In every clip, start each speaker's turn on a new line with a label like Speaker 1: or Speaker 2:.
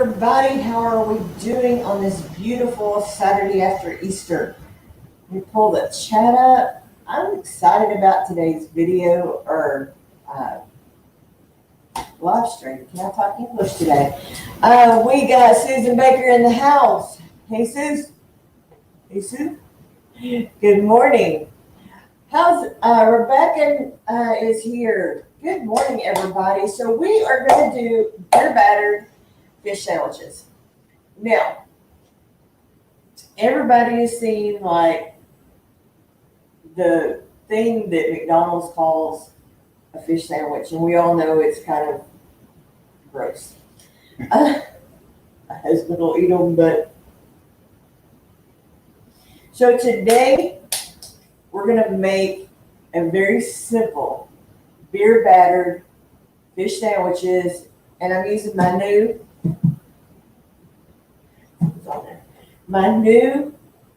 Speaker 1: everybody. How are we doing on this beautiful Saturday after Easter? Let me pull the chat up. I'm excited about today's video or live stream. Can I talk English today? We got Susan Baker in the house. Hey, Suze. Hey, Sue. Good morning. How's Rebecca is here. Good morning, everybody. So we are going to do beer battered fish sandwiches. Now, everybody has seen like the thing that McDonald's calls a fish sandwich, and we all know it's kind of gross. My husband will eat them, but so today we're going to make a very simple beer battered fish sandwiches, and I'm using my new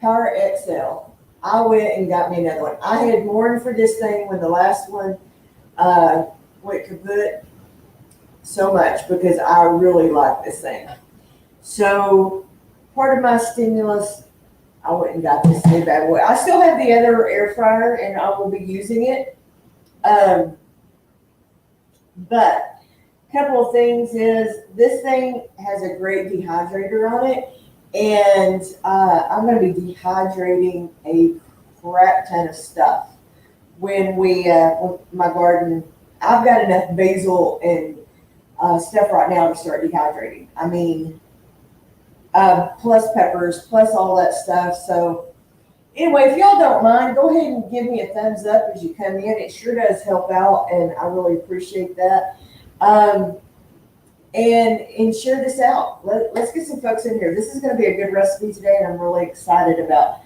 Speaker 1: Power XL. I went and got me another one. I had mourned for this thing when the last one went kaput so much because I really like this thing. So part of my stimulus, I went and got this new bad boy. I still have the other air fryer and I will be using it. But a couple of things is this thing has a great dehydrator on it. And I'm going to be dehydrating a crap ton of stuff. When my garden, I've got enough basil and stuff right now to start dehydrating. I mean, plus peppers, plus all that stuff. So anyway, if y'all don't mind, go ahead and give me a thumbs up as you come in. It sure does help out, and I really appreciate that. And share this out. Let's get some folks in here. This is going to be a good recipe today, and I'm really excited about.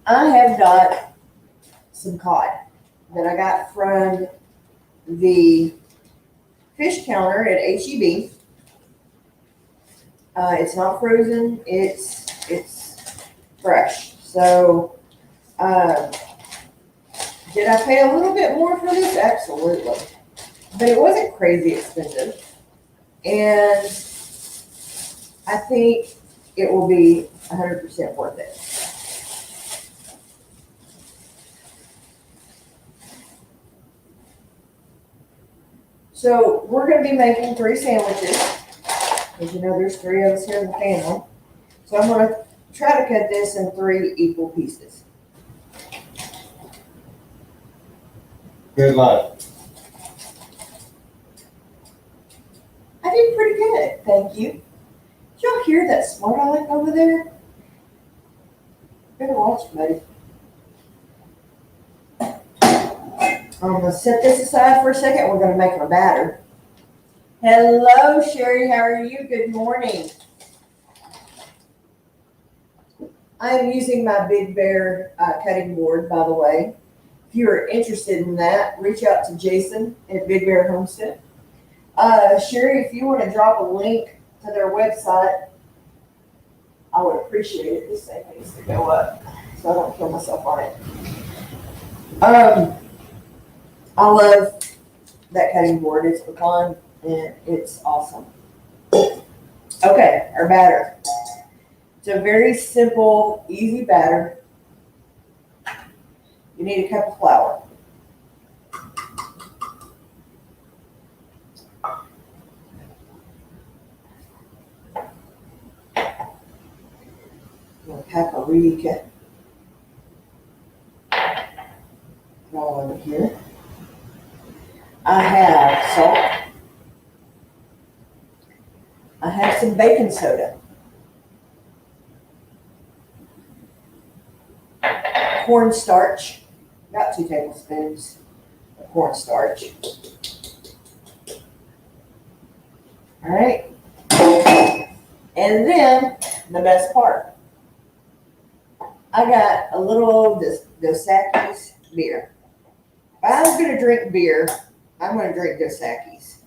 Speaker 1: I have got some cod that I got from the fish counter at HEB. It's not frozen. It's fresh. So, did I pay a little bit more for this? Absolutely. But it wasn't crazy expensive. And I think it will be 100% worth it. So we're going to be making 3 sandwiches. As you know, there's 3 of us here in the family. So I'm going to try to cut this in 3 equal pieces.
Speaker 2: Good luck.
Speaker 1: I did pretty good, thank you. Did y'all hear that smart aleck over there? Better watch, buddy. I'm going to set this aside for a second. We're going to make our batter. Hello, Sherry. How are you? Good morning. I am using my Big Bear cutting board, by the way. If you are interested in that, reach out to Jason at Big Bear Homestead. Sherry, if you want to drop a link to their website, I would appreciate it. This thing needs to go up so I don't kill myself on it. I love that cutting board. It's pecan and it's awesome. Okay, our batter. It's a very simple, easy batter. You need a cup of flour. Paprika. All over here. I have salt. I have some baking soda. Cornstarch. About 2 tablespoons of cornstarch. All right. And then the best part. I got a little old Dos Equis beer. If I was going to drink beer, I'm going to drink Dos Equis.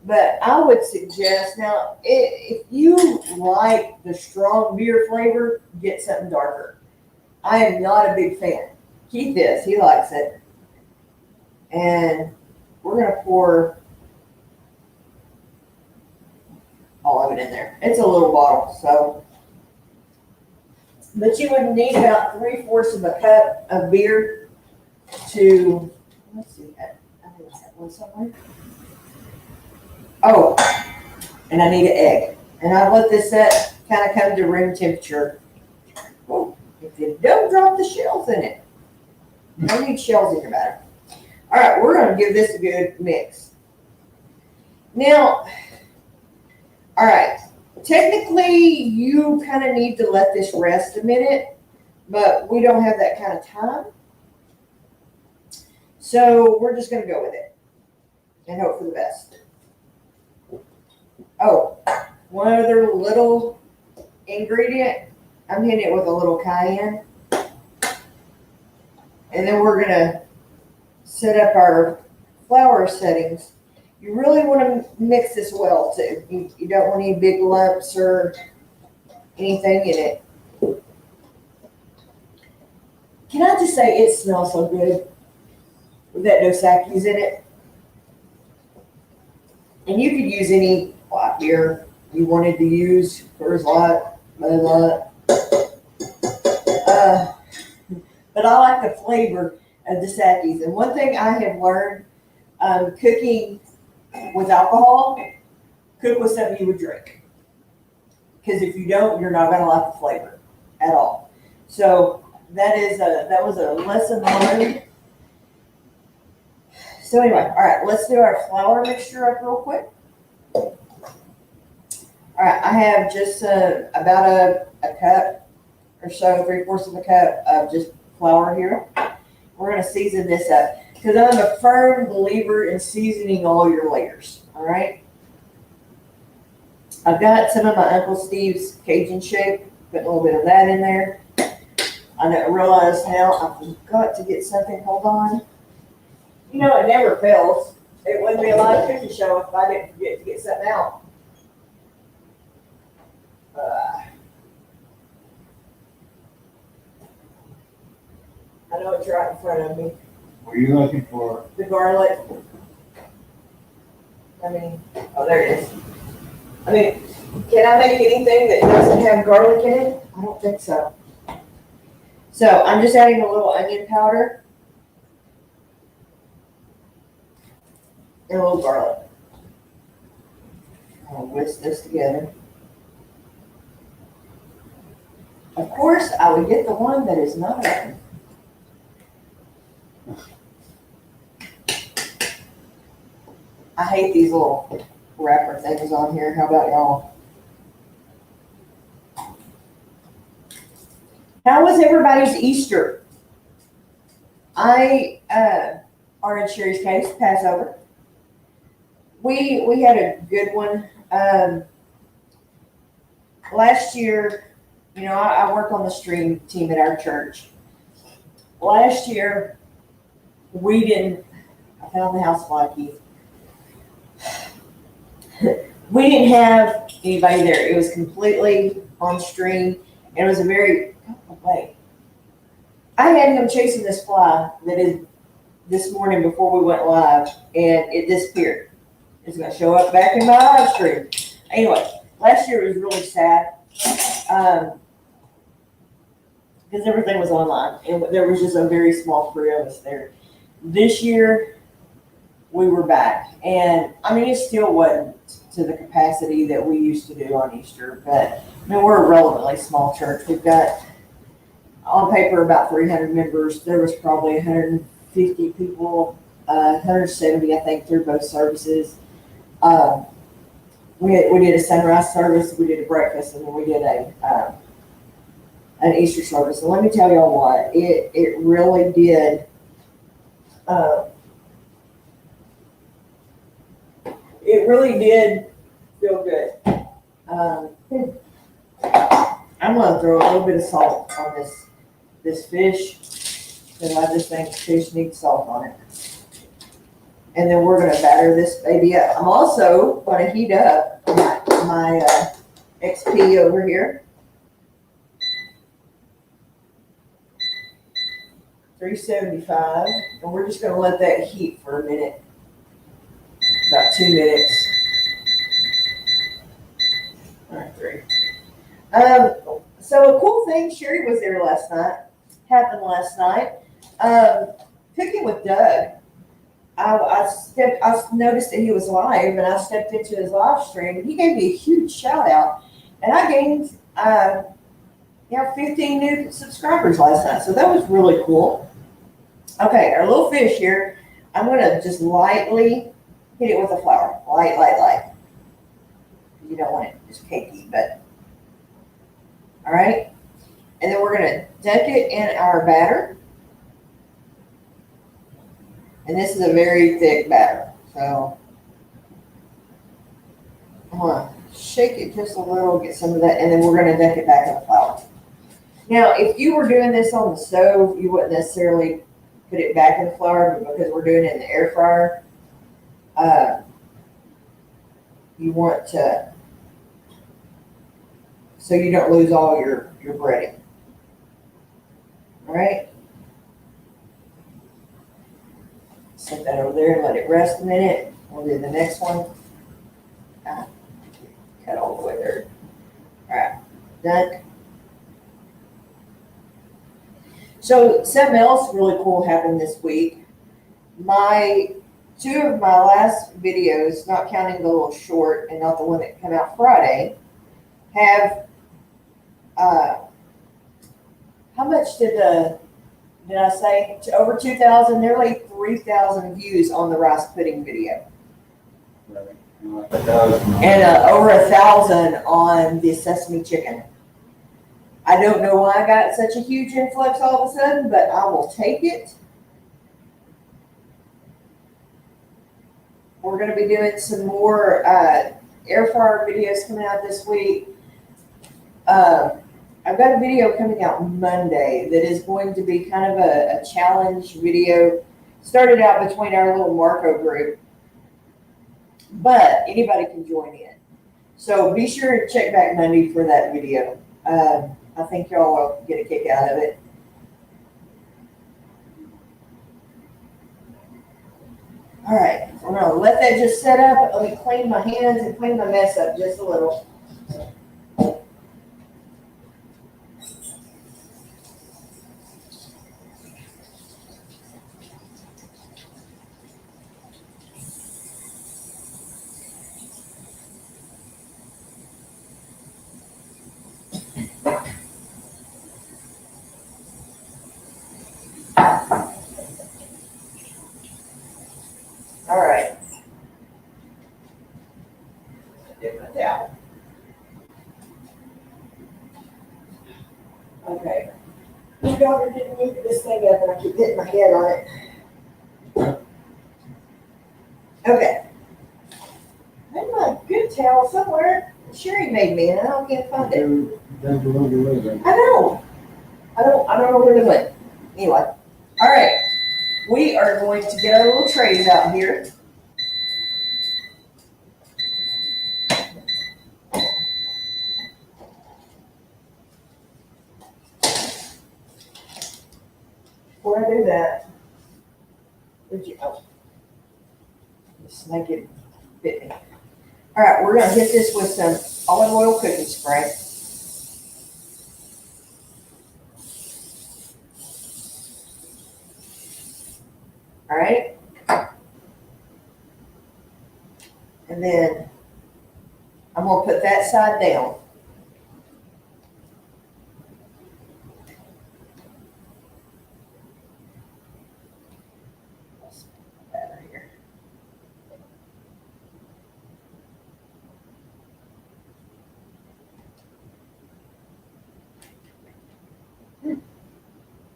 Speaker 1: But I would suggest, now, if you like the strong beer flavor, get something darker. I am not a big fan. Keith is. He likes it. And we're going to pour all of it in there. It's a little bottle, so. But you would need about 3/4 of a cup of beer to, let's see, I think I have one somewhere. Oh, and I need an egg. And I let this set kind of come to room temperature. Oh, if you don't drop the shells in it. No need shells in your batter. All right, we're going to give this a good mix. Now, all right, technically you kind of need to let this rest a minute, but we don't have that kind of time. So we're just going to go with it and hope for the best. Oh, one other little ingredient. I'm hitting it with a little cayenne. And then we're going to set up our flour settings. You really want to mix this well too. You don't want any big lumps or anything in it. Can I just say it smells so good with that Dos Equis in it? And you could use any white beer you wanted to use. Coors Light, Bud Light. But I like the flavor of Dos Equis. And one thing I have learned cooking with alcohol, cook with something you would drink. Because if you don't, you're not going to like the flavor at all. So that was a lesson learned. So anyway, all right, let's do our flour mixture up real quick. All right, I have just about a cup or so, 3/4 of a cup of just flour here. We're going to season this up because I'm a firm believer in seasoning all your layers. All right. I've got some of my Uncle Steve's Cajun shake, putting a little bit of that in there. I realize now I forgot to get something. Hold on. You know, it never fails. It wouldn't be a live cooking show if I didn't forget to get something out. I know it's right in front of me.
Speaker 2: What are you looking for?
Speaker 1: The garlic. Oh, there it is. Can I make anything that doesn't have garlic in it? I don't think so. So I'm just adding a little onion powder and a little garlic. I'll whisk this together. Of course, I would get the one that is not open. I hate these little wrapper things on here. How about y'all? How was everybody's Easter? Or in Sherry's case, Passover. We had a good one. Last year, you know, I work on the stream team at our church. Last year, I found the house lucky. We didn't have anybody there. It was completely on stream, and it was a very, wait. I had him chasing this fly that is this morning before we went live, and it disappeared. It's going to show up back in my live stream. Anyway, last year it was really sad because everything was online, and there was just a very small crew of us there. This year, we were back, and it still wasn't to the capacity that we used to do on Easter, but we're a relatively small church. We've got on paper about 300 members. There was probably 150 people, 170 I think through both services. We did a sunrise service, we did a breakfast, and then we did an Easter service. And let me tell y'all what, it really did. It really did feel good. I'm going to throw a little bit of salt on this fish because I just think fish needs salt on it. And then we're going to batter this baby up. I'm also going to heat up my XP over here. 375. And we're just going to let that heat for a minute. About 2 minutes. So a cool thing, Sherry was there happened last night. Cooking with Doug. I noticed that he was live, and I stepped into his live stream, and he gave me a huge shout out, and I gained 15 new subscribers last night, so that was really cool. Okay, our little fish here, I'm gonna just lightly hit it with a flour, light. You don't want it just cakey, but all right. And then we're gonna dunk it in our batter. And this is a very thick batter, so I'm gonna shake it just a little, get some of that, and then we're gonna dunk it back in the flour. Now, if you were doing this on the stove, you wouldn't necessarily put it back in the flour, but because we're doing it in the air fryer, you want to, so you don't lose all your breading. All right. Set that over there and let it rest a minute. We'll do the next one. Cut all the way there. All right, done. So something else really cool happened this week. Two of my last videos, not counting the little short and not the one that came out Friday, have how much did I say? Over 2,000, nearly 3,000 views on the rice pudding video. And over 1,000 on the sesame chicken. I don't know why I got such a huge influx all of a sudden, but I will take it. We're going to be doing some more air fryer videos coming out this week. I've got a video coming out Monday that is going to be kind of a challenge video. Started out between our little Marco group, but anybody can join in. So be sure to check back Monday for that video. I think y'all will get a kick out of it. All right, I'm gonna let that just set up. Let me clean my hands and clean my mess up just a little. All right. Get my towel. Okay. My daughter didn't move this thing up and I keep hitting my head on it. Okay. I have my good towel somewhere. Sherry made me and I can't find it. I know. I don't know where it went. Anyway. All right. We are going to get our little trays out here. Before I do that, where'd you go? The snake it bit me. All right, we're gonna hit this with some olive oil cooking spray. All right. And then I'm gonna put that side down.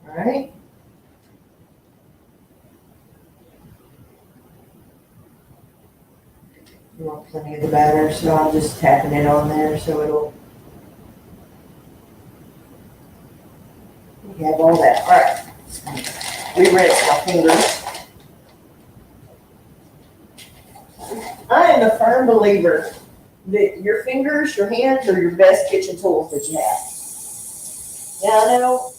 Speaker 1: All right. You want plenty of the batter, so I'm just tapping it on there so it'll. We have all that. All right. We rinse my fingers. I am a firm believer that your fingers, your hands are your best kitchen tools that you have. Now I know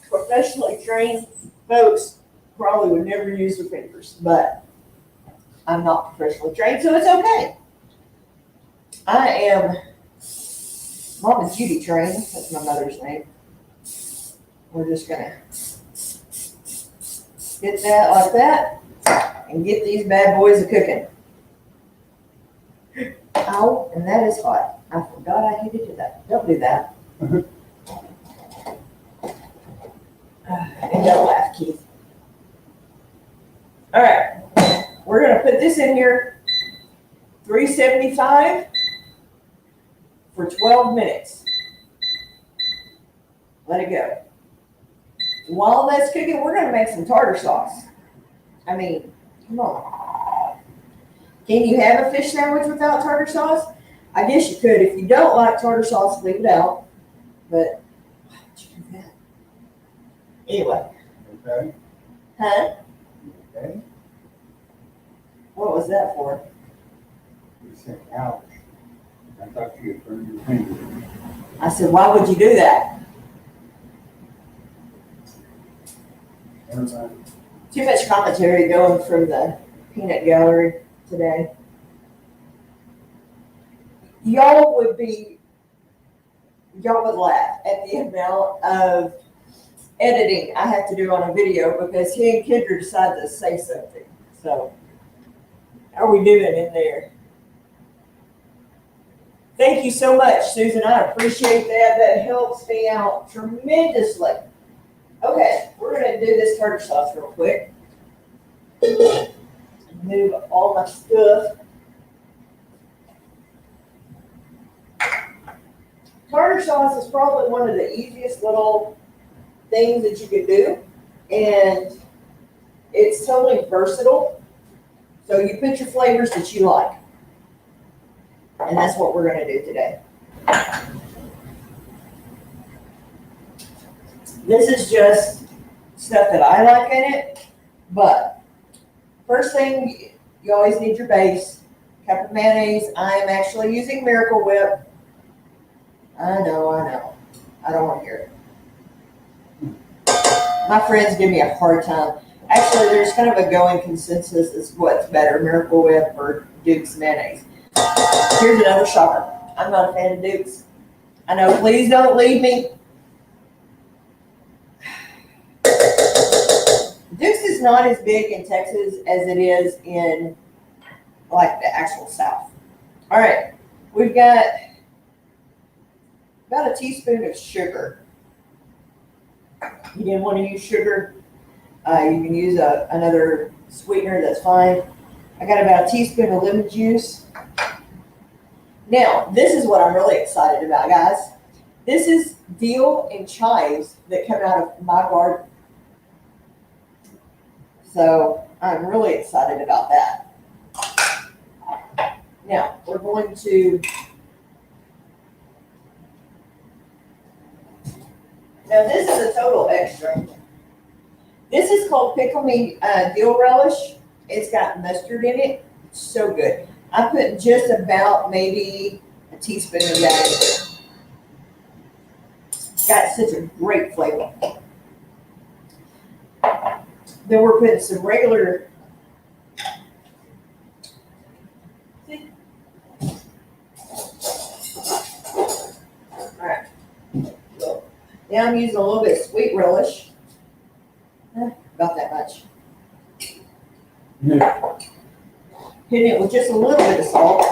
Speaker 1: professionally trained folks probably would never use their fingers, but I'm not professionally trained, so it's okay. I am Mama Judy Train, that's my mother's name. We're just gonna get that like that and get these bad boys a cooking. Ow, and that is hot. I forgot I had to do that. Don't do that. And don't laugh, Keith. All right, we're gonna put this in here, 375 for 12 minutes. Let it go. While that's cooking, we're gonna make some tartar sauce. I mean, come on. Can you have a fish sandwich without tartar sauce? I guess you could. If you don't like tartar sauce, leave it out. But why would you do that? Anyway.
Speaker 2: Okay,
Speaker 1: Huh?
Speaker 2: okay.
Speaker 1: What was that for?
Speaker 2: You said ouch. I thought you had burned your finger.
Speaker 1: I said, why would you do that?
Speaker 2: Everybody,
Speaker 1: Too much commentary going from the peanut gallery today. Y'all would laugh at the amount of editing I have to do on a video because he and Kendra decided to say something. So, how are we doing in there? Thank you so much, Susan. I appreciate that. That helps me out tremendously. Okay, we're going to do this tartar sauce real quick. Move all my stuff. Tartar sauce is probably one of the easiest little things that you can do, and it's totally versatile. So you put your flavors that you like, and that's what we're going to do today. This is just stuff that I like in it, but first thing, you always need your base. Cup of mayonnaise. I am actually using Miracle Whip. I know. I don't want to hear it. My friends give me a hard time. Actually, there's kind of a going consensus as what's better, Miracle Whip or Duke's mayonnaise. Here's another shocker. I'm not a fan of Duke's. I know, please don't leave me. Duke's is not as big in Texas as it is in like the actual South. All right, we've got about a teaspoon of sugar. You didn't want to use sugar, you can use another sweetener, that's fine. I got about a teaspoon of lemon juice. Now, this is what I'm really excited about, guys. This is dill and chives that come out of my garden. So I'm really excited about that. Now, we're going to, now this is a total extra. This is called Pickle Me Dill Relish. It's got mustard in it. It's so good. I put just about maybe a teaspoon of that in there. Got such a great flavor. Then we're putting some regular. All right. Now I'm using a little bit of sweet relish. About that much.
Speaker 2: yeah,
Speaker 1: Hitting it with just a little bit of salt.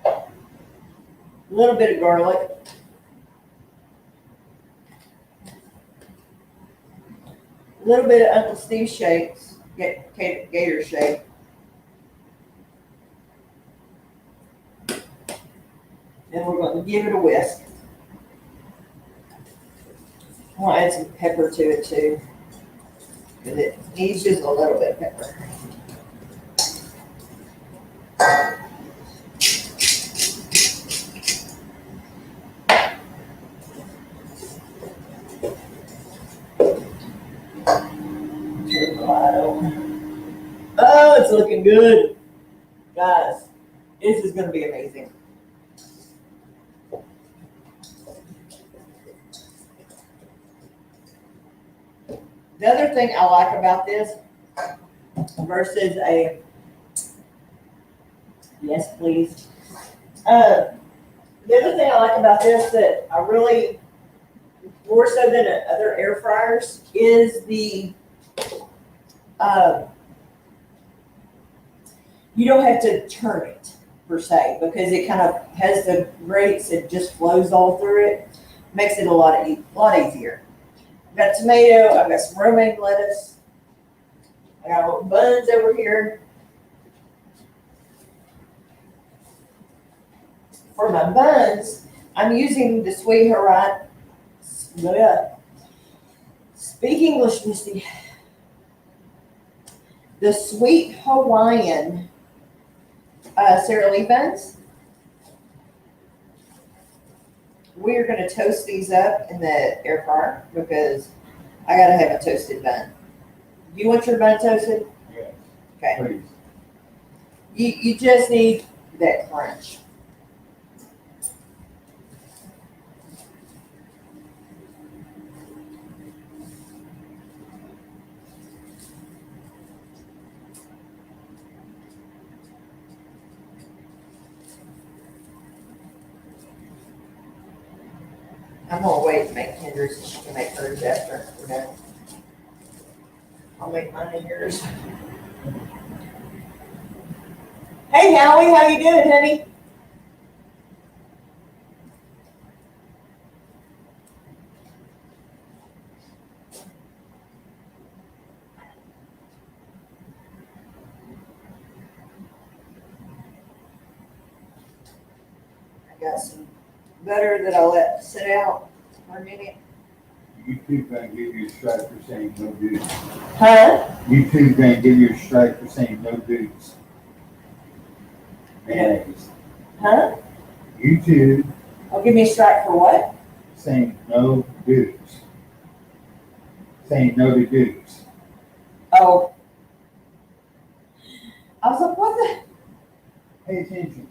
Speaker 1: A little bit of garlic. A little bit of Uncle Steve shakes, gator shake. And we're going to give it a whisk. I want to add some pepper to it too, because it needs just a little bit of pepper. Turn the light on. Oh, it's looking good. Guys, this is going to be amazing. The other thing I like about this versus yes, please. The other thing I like about this that I really, more so than other air fryers, is you don't have to turn it per se because it kind of has the grates, it just flows all through it. Makes it a lot easier. I've got tomato, I've got some romaine lettuce, I got little buns over here. For my buns, I'm using the Sweet Hawaiian. Speak English, Misty. The Sweet Hawaiian Sara Lee buns. We are going to toast these up in the air fryer because I got to have a toasted bun. Do you want your bun toasted?
Speaker 2: Yes.
Speaker 1: Okay.
Speaker 2: Please.
Speaker 1: You just need that crunch. I'm gonna wait to make Kendra's and she can make hers after we're done. I'll make mine and yours. Hey Howie, how you doing, honey? I got some butter that I'll let sit out for a minute.
Speaker 2: YouTube gonna give you a strike for saying no dudes.
Speaker 1: Huh?
Speaker 2: YouTube gonna give you a strike for saying no dudes. Mayonnaise.
Speaker 1: Huh?
Speaker 2: YouTube
Speaker 1: Oh, give me a strike for what?
Speaker 2: saying no dudes. Saying no to dudes.
Speaker 1: Oh. I was like, what the?
Speaker 2: Pay attention.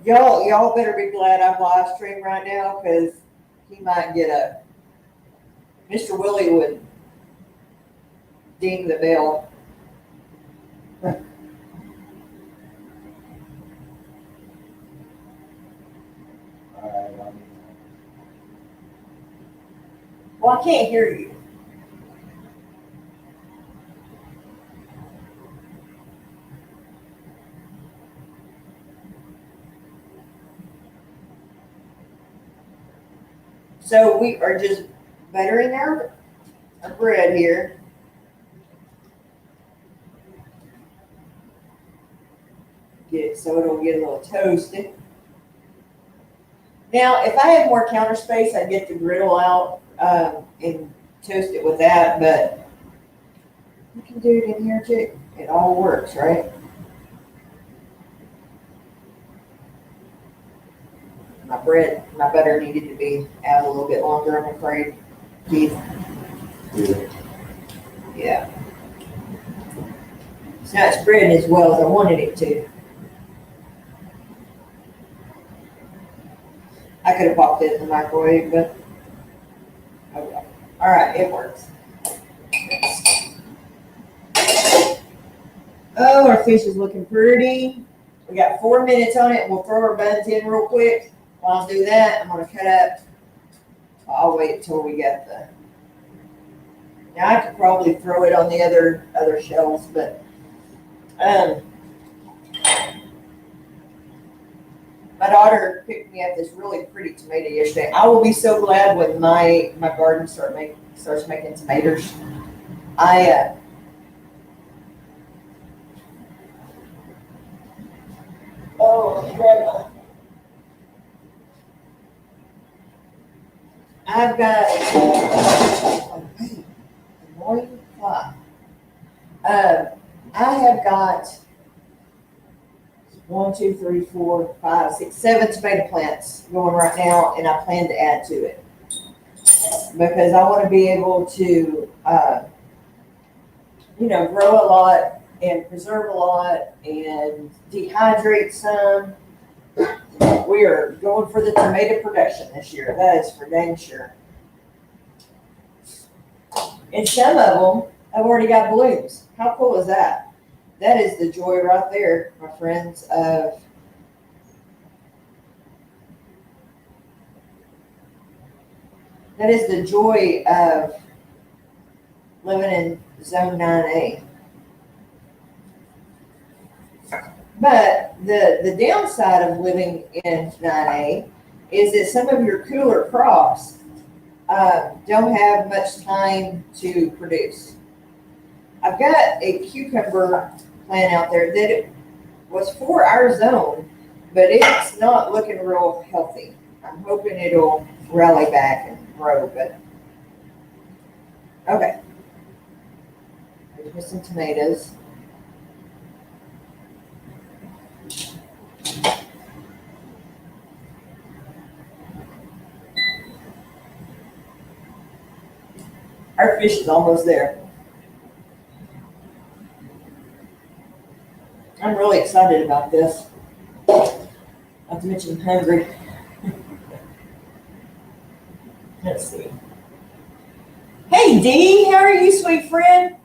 Speaker 1: Y'all better be glad I'm live streaming right now because he might get Mr. Willie would ding the bell. Well, I can't hear you. So we are just buttering our bread here. Get it so it'll get a little toasted. Now, if I had more counter space, I'd get the griddle out and toast it with that, but you can do it in here too. It all works, right? My butter needed to be out a little bit longer, I'm afraid. Keith. Yeah. It's not spreading as well as I wanted it to. I could have popped it in the microwave, but oh well. All right, it works. Oh, our fish is looking pretty. We got 4 minutes on it. We'll throw our buns in real quick. While I do that, I'm gonna cut up. I'll wait until we get the. Now I could probably throw it on the other shelves, but my daughter picked me up this really pretty tomato yesterday. I will be so glad when my garden starts making tomatoes. Grandma. I've got annoying fly. I have got 1, 2, 3, 4, 5, 6, 7 tomato plants going right now, and I plan to add to it because I want to be able to, grow a lot and preserve a lot and dehydrate some. We are going for the tomato production this year. That is for dang sure. And some of them have already got blooms. How cool is that? That is the joy right there, my friends, of that is the joy of living in zone 9A. But the downside of living in 9A is that some of your cooler crops don't have much time to produce. I've got a cucumber plant out there that it was for our zone, but it's not looking real healthy. I'm hoping it'll rally back and grow, but okay. There's some tomatoes. Our fish is almost there. I'm really excited about this. Not to mention I'm hungry. Let's see. Hey Dee, how are you, sweet friend?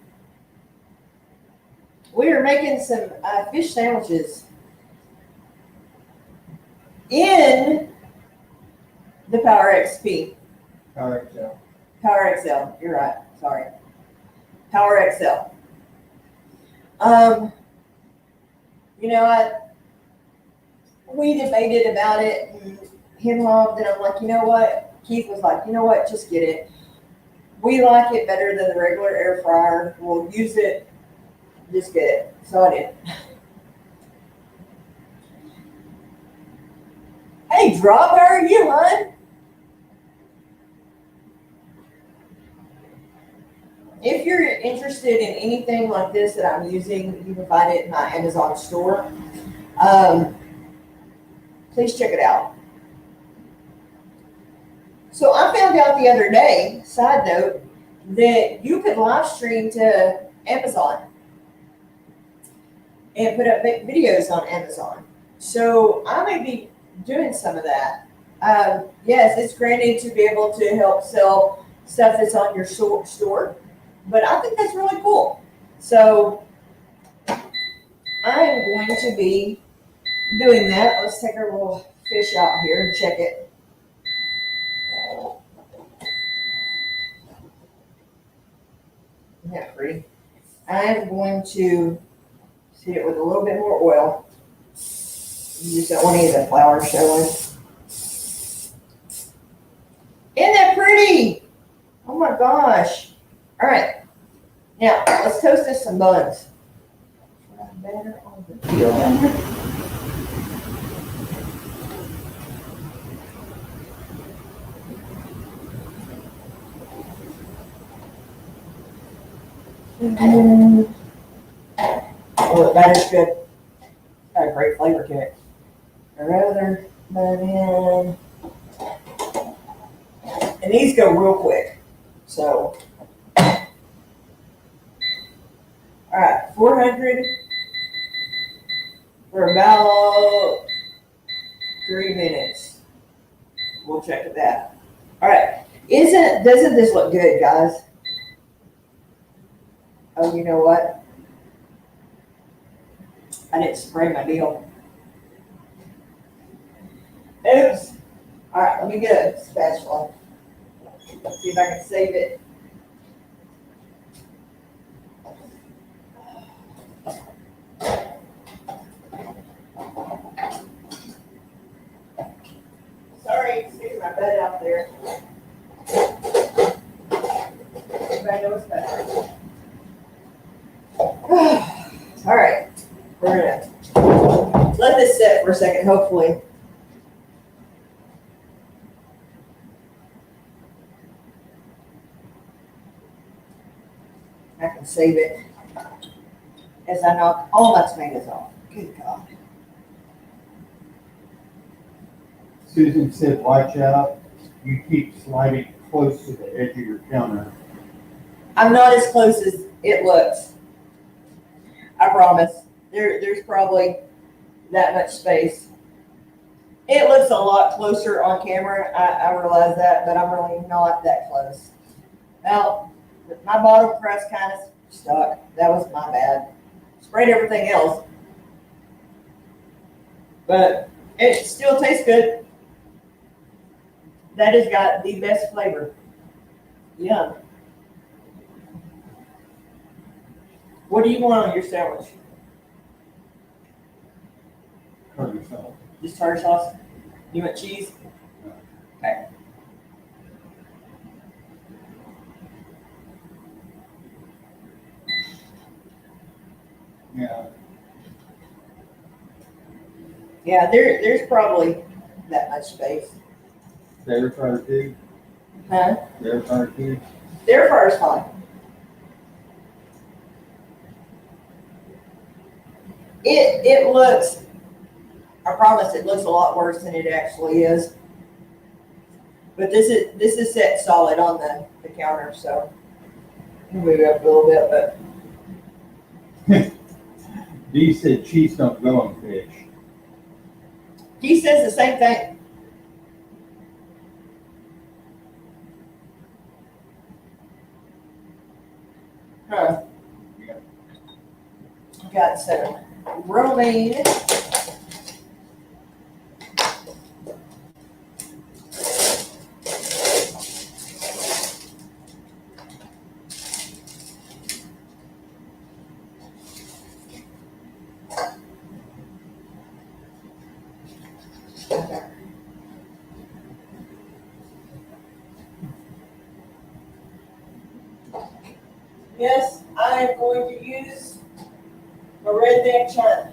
Speaker 1: We are making some fish sandwiches in the Power XP.
Speaker 2: Power XL.
Speaker 1: Power XL, you're right, sorry. Power XL. You know, we debated about it and him and I'm like, you know what? Keith was like, you know what? Just get it. We like it better than the regular air fryer. We'll use it. Just get it. So I did. Hey, Drop, how are you, hon? If you're interested in anything like this that I'm using, you can find it in my Amazon store. Please check it out. So I found out the other day, side note, that you could live stream to Amazon and put up videos on Amazon. So I may be doing some of that. Yes, it's granted to be able to help sell stuff that's on your store, but I think that's really cool. So I'm going to be doing that. Let's take our little fish out here and check it. Isn't that pretty? I'm going to seed it with a little bit more oil. You just don't want any of the flour showing. Isn't that pretty? Oh my gosh. All right. Now, let's toast this some buns. Better on the peel down here. Oh, the batter's good. Got a great flavor to it. Another bun in. And these go real quick. So, all right, 400 for about 3 minutes. We'll check that. All right, doesn't this look good, guys? Oh, you know what? I didn't spray my deal. Oops. All right, let me get a spatula. See if I can save it. Sorry, excuse my bed out there. Everybody knows better. All right, we're gonna let this sit for a second, hopefully. I can save it as I knock all my tomatoes off. Good God.
Speaker 2: Susan said, watch out. You keep sliding close to the edge of your counter.
Speaker 1: I'm not as close as it looks. I promise. There's probably that much space. It looks a lot closer on camera. I realize that, but I'm really not that close. Well, my bottom crust kind of stuck. That was my bad. Sprayed everything else, but it still tastes good. That has got the best flavor. Yum. What do you want on your sandwich?
Speaker 2: Tartar sauce.
Speaker 1: Just tartar sauce? You want cheese? Okay.
Speaker 2: Yeah.
Speaker 1: Yeah, there's probably that much space.
Speaker 2: Air fryer too.
Speaker 1: Huh?
Speaker 2: Air fryer too.
Speaker 1: Their fire's fine. It looks, I promise it looks a lot worse than it actually is. But this is set solid on the counter, so I'll move it up a little bit, but
Speaker 2: Dee said cheese don't go on fish.
Speaker 1: he says the same thing. Huh.
Speaker 2: Yeah.
Speaker 1: Got some romaine. Yes, I am going to use a redneck china.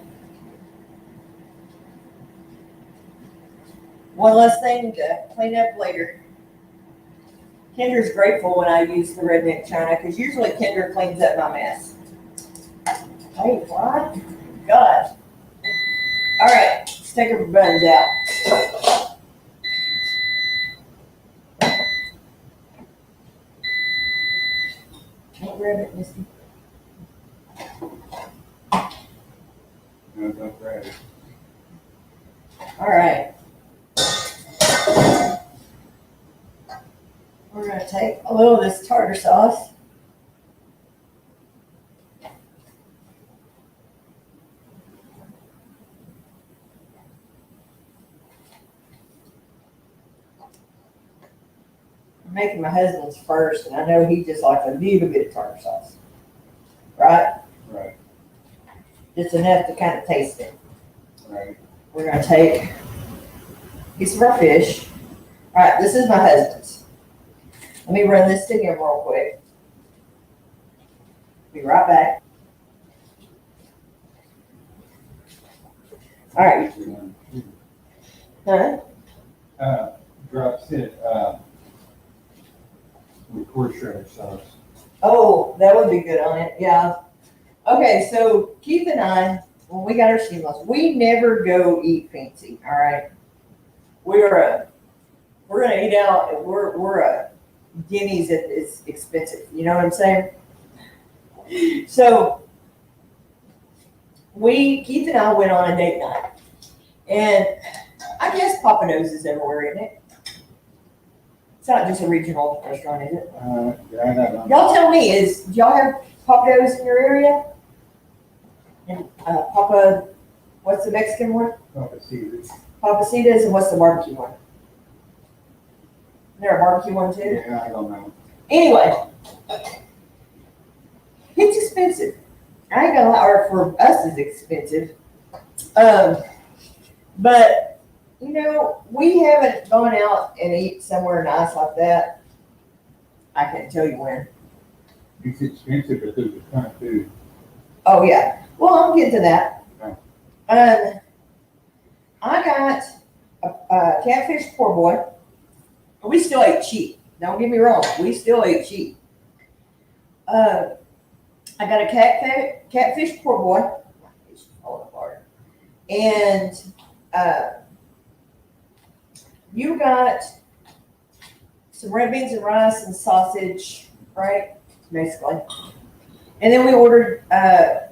Speaker 1: One less thing to clean up later. Kendra's grateful when I use the redneck china because usually Kendra cleans up my mess. Hey, what? God. All right, let's take our buns out. Can't grab it, Misty.
Speaker 2: No, don't grab it.
Speaker 1: All right. We're gonna take a little of this tartar sauce. I'm making my husband's first, and I know he just likes a little bit of tartar sauce. Right?
Speaker 2: Right.
Speaker 1: Just enough to kind of taste it.
Speaker 2: Right.
Speaker 1: We're gonna take a piece of our fish. All right, this is my husband's. Let me run this to him real quick. Be right back. All right. Huh?
Speaker 2: Drops it, with horseradish sauce.
Speaker 1: Oh, that would be good on it. Yeah. Okay, so Keith and I, when we got our seamless, we never go eat fancy. All right. We're gonna eat out, and we're a Denny's that is expensive. You know what I'm saying? So Keith and I went on a date night, and I guess Papa Knows is everywhere, isn't it? It's not just a regional restaurant, is it?
Speaker 2: I don't know.
Speaker 1: Y'all tell me, do y'all have Papa Knows in your area? And Papa, what's the Mexican one?
Speaker 2: Papacitas.
Speaker 1: Papacitas, and what's the barbecue one? Is there a barbecue one too?
Speaker 2: Yeah, I don't know.
Speaker 1: Anyway, it's expensive. I ain't gonna lie, or for us it's expensive. But you know, we haven't gone out and eat somewhere nice like that. I can't tell you when.
Speaker 2: It's expensive, but there's a ton of food.
Speaker 1: Oh yeah. Well, I'm getting to that.
Speaker 2: Okay.
Speaker 1: I got a catfish poor boy. We still ate cheap. Don't get me wrong. We still ate cheap. I got a catfish poor boy. It's falling apart. And you got some red beans and rice and sausage, right? Basically. And then we ordered a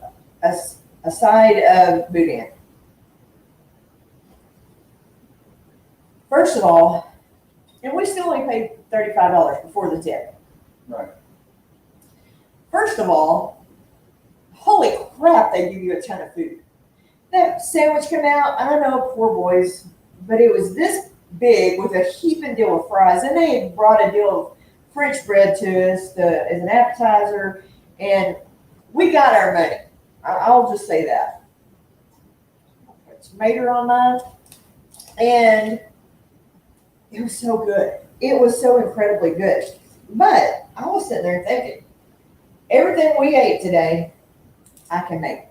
Speaker 1: side of boudin. First of all, and we still only paid $35 before the tip.
Speaker 2: Right.
Speaker 1: First of all, holy crap, they give you a ton of food. That sandwich came out, I don't know, poor boys, but it was this big with a heaping deal of fries. And they had brought a deal of French bread to us as an appetizer, and we got our money. I'll just say that. Put tomato on mine, and it was so good. It was so incredibly good. But I was sitting there thinking, everything we ate today, I can make.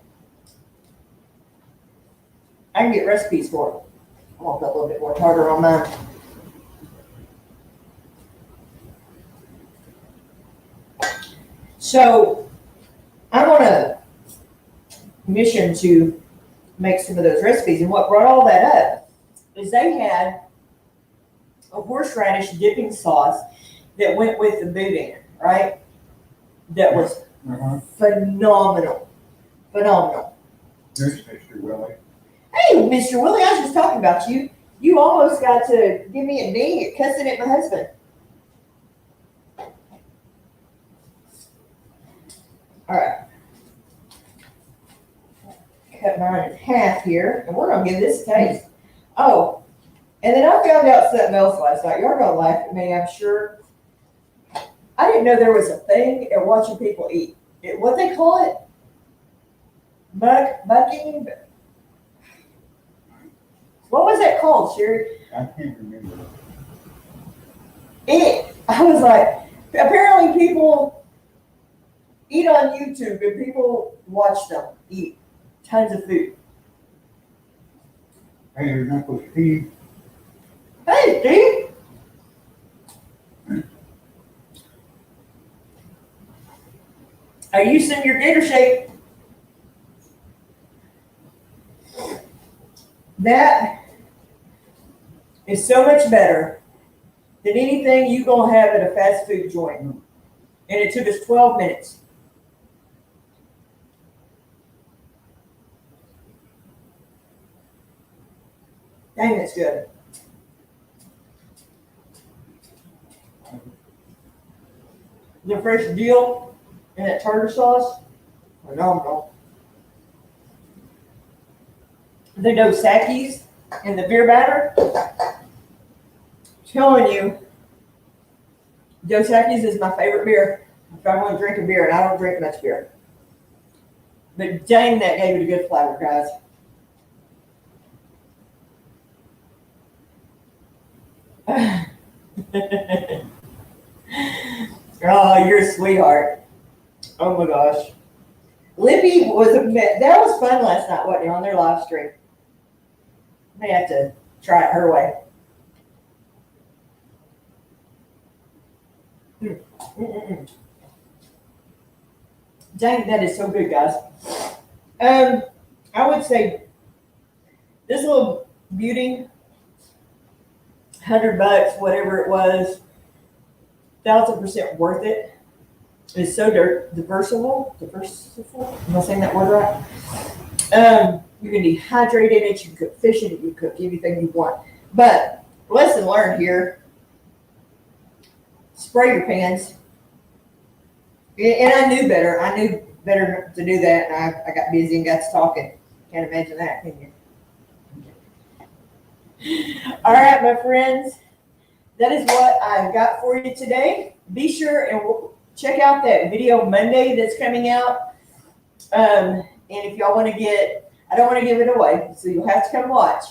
Speaker 1: I can get recipes for it. I want that a little bit more tartar on mine. So I'm on a mission to make some of those recipes. And what brought all that up is they had a horseradish dipping sauce that went with the boudin, right? That was phenomenal. Phenomenal.
Speaker 2: There's Mr. Willie.
Speaker 1: Hey, Mr. Willie, I was just talking about you. You almost got to give me a knee at cussing at my husband. All right. Cut mine in half here, and we're going to give this a taste. Oh, and then I found out something else last night. Y'all going to laugh at me, I'm sure. I didn't know there was a thing at watching people eat. What they call it? Bucking? What was that called, Sherry?
Speaker 2: I can't remember.
Speaker 1: I was like, apparently people eat on YouTube and people watch them eat tons of food.
Speaker 2: Hey, your Uncle Steve.
Speaker 1: Hey, Steve. Are you using your gator shake? That is so much better than anything you're going to have at a fast food joint. And it took us 12 minutes. Dang, that's good. The fresh dill and that tartar sauce, phenomenal. The Dos Equis and the beer batter, telling you, Dos Equis is my favorite beer. If I want to drink a beer, and I don't drink much beer. But dang, that gave it a good flavor, guys. Oh, you're a sweetheart. Oh my gosh. Libby that was fun last night, wasn't it, on their live stream? May have to try it her way. Dang, that is so good, guys. I would say this little beauty, $100, whatever it was, 1,000% worth it. It's so diversible. Am I saying that word right? You can dehydrate it. You can cook fish in it. You can cook anything you want. But lesson learned here: spray your pans. And I knew better. I knew better to do that, and I got busy and got to talking. Can't imagine that, can you? All right, my friends. That is what I've got for you today. Be sure and check out that video Monday that's coming out. And if y'all want to I don't want to give it away, so you'll have to come watch.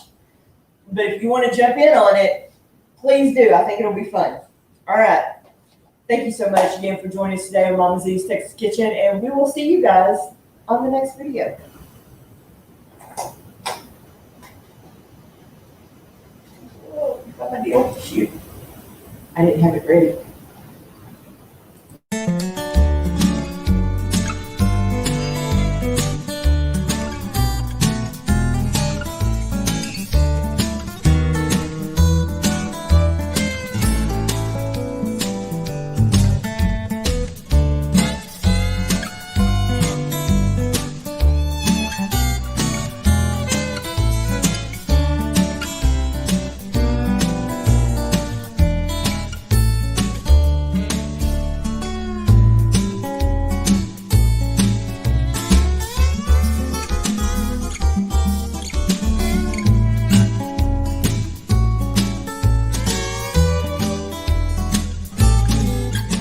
Speaker 1: But if you want to jump in on it, please do. I think it'll be fun. All right. Thank you so much again for joining us today on Mama Z's Texas Kitchen, and we will see you guys on the next video. Oh, got my deal. Shoot. I didn't have it ready.